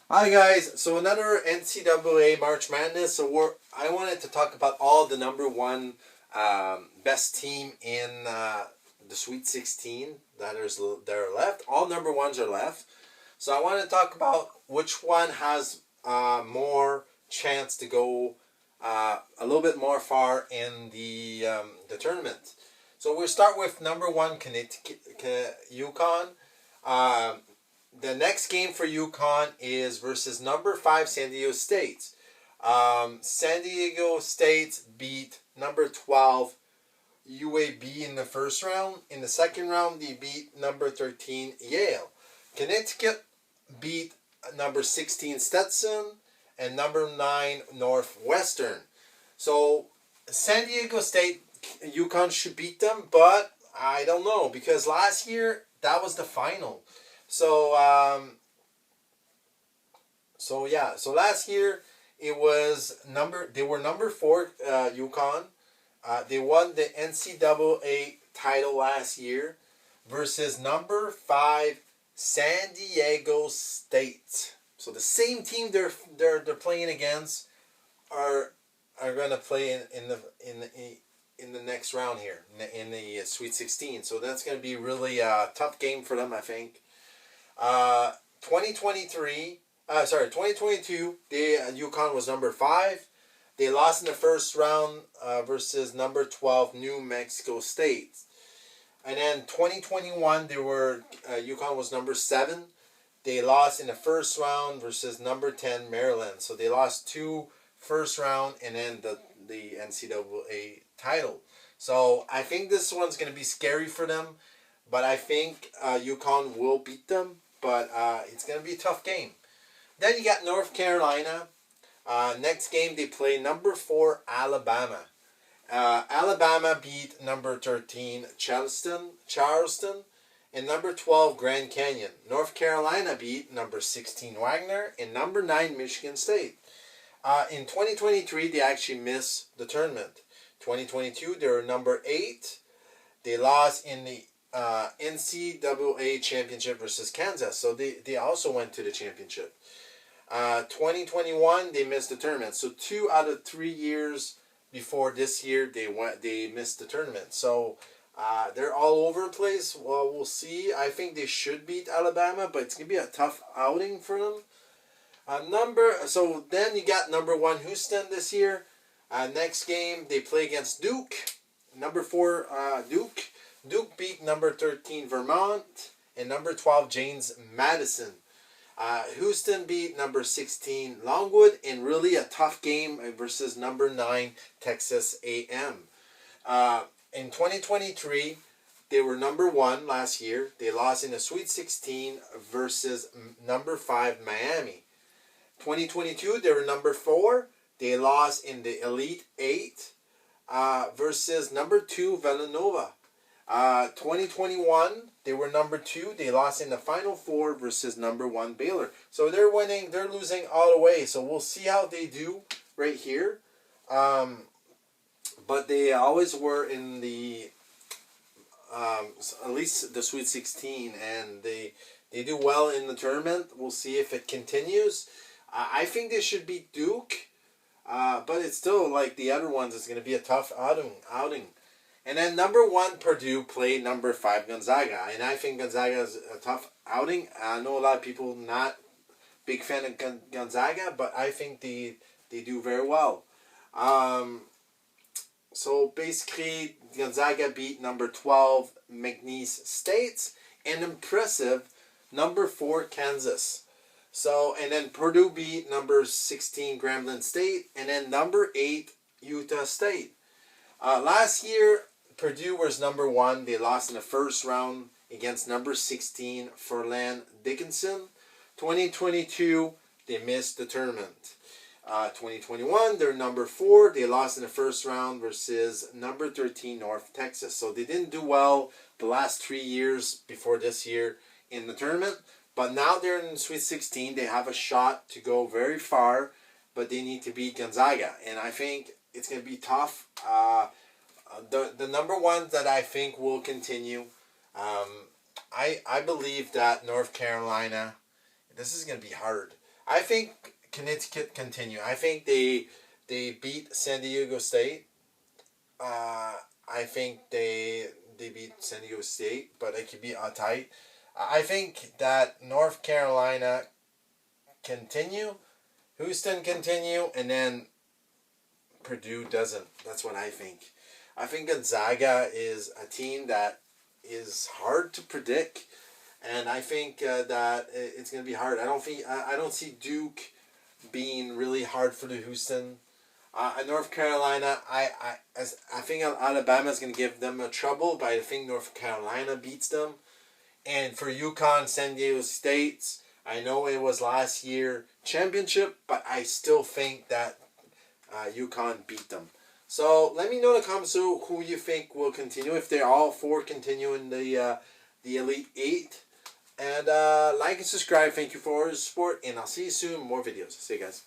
Hi guys, so another NCAA March Madness. I wanted to talk about all the number one best team in the Sweet 16 that are left. All number ones are left. So I want to talk about which one has more chance to go a little bit more far in the tournament. So we'll start with number one Connecticut, UConn. Um, the next game for UConn is versus number 5 San Diego State. San Diego State beat number 12 UAB in the first round. In the second round, they beat number 13 Yale. Connecticut beat number 16 Stetson and number 9 Northwestern. So San Diego State, UConn should beat them, but I don't know because last year that was the final. So so last year it was they were number 4 UConn. They won the NCAA title last year versus number 5 San Diego State. So the same team they're playing against are gonna play in the next round here in the Sweet 16. So that's gonna be really a tough game for them, I think. 2023, 2022, UConn was number 5. They lost in the first round versus number 12 New Mexico State. And then 2021, UConn was number 7. They lost in the first round versus number 10 Maryland. So they lost 2 first round and then the NCAA title. So I think this one's going to be scary for them. But I think UConn will beat them. But it's going to be a tough game. Then you got North Carolina. Next game they play number 4 Alabama. Alabama beat number 13 Charleston, and number 12 Grand Canyon. North Carolina beat number 16 Wagner and number 9 Michigan State. In 2023 they actually missed the tournament. 2022 they were number 8. They lost in the NCAA championship versus Kansas, so they also went to the championship. 2021 they missed the tournament, so 2 out of 3 years before this year they missed the tournament. So they're all over the place. Well, we'll see. I think they should beat Alabama, but it's gonna be a tough outing for them. So then you got number 1 Houston this year. Next game they play against Duke. Number 4 Duke. Duke beat number 13 Vermont and number 12 James Madison. Houston beat number 16 Longwood in really a tough game versus number 9 Texas A&M. In 2023, they were number 1 last year. They lost in the Sweet 16 versus number 5 Miami. 2022, they were number 4. They lost in the Elite 8 versus number 2 Villanova. 2021, they were number 2. They lost in the Final Four versus number 1 Baylor. So they're losing all the way. So we'll see how they do right here. But they always were in the at least the Sweet 16, and they do well in the tournament. We'll see if it continues. I think they should beat Duke, but it's still like the other ones. It's going to be a tough outing. And then number 1 Purdue played number 5 Gonzaga, and I think Gonzaga is a tough outing. I know a lot of people not big fan of Gonzaga, but I think they do very well. So basically, Gonzaga beat number 12 McNeese State and impressive number 4 Kansas. So and then Purdue beat number 16 Grambling State and then number 8 Utah State. Last year, Purdue was number 1. They lost in the first round against number 16 Furlan Dickinson. 2022, they missed the tournament. 2021, they're number 4. They lost in the first round versus number 13 North Texas. So they didn't do well the last 3 years before this year in the tournament. But now they're in the Sweet 16. They have a shot to go very far, but they need to beat Gonzaga. And I think it's going to be tough. The number 1 that I think will continue, I believe that North Carolina, this is going to be hard. I think Connecticut continue. I think they beat San Diego State. I think they beat San Diego State, but it could be tight. I think that North Carolina continue, Houston continue, and then Purdue doesn't. That's what I think. I think Gonzaga is a team that is hard to predict, and I think that it's going to be hard. I don't see Duke being really hard for the Houston. North Carolina, I think Alabama is going to give them a trouble, but I think North Carolina beats them. And for UConn, San Diego State, I know it was last year championship, but I still think that UConn beat them. So let me know in the comments who you think will continue, if they're all four continue in the Elite Eight. And like and subscribe. Thank you for your support, and I'll see you soon. More videos. See you guys.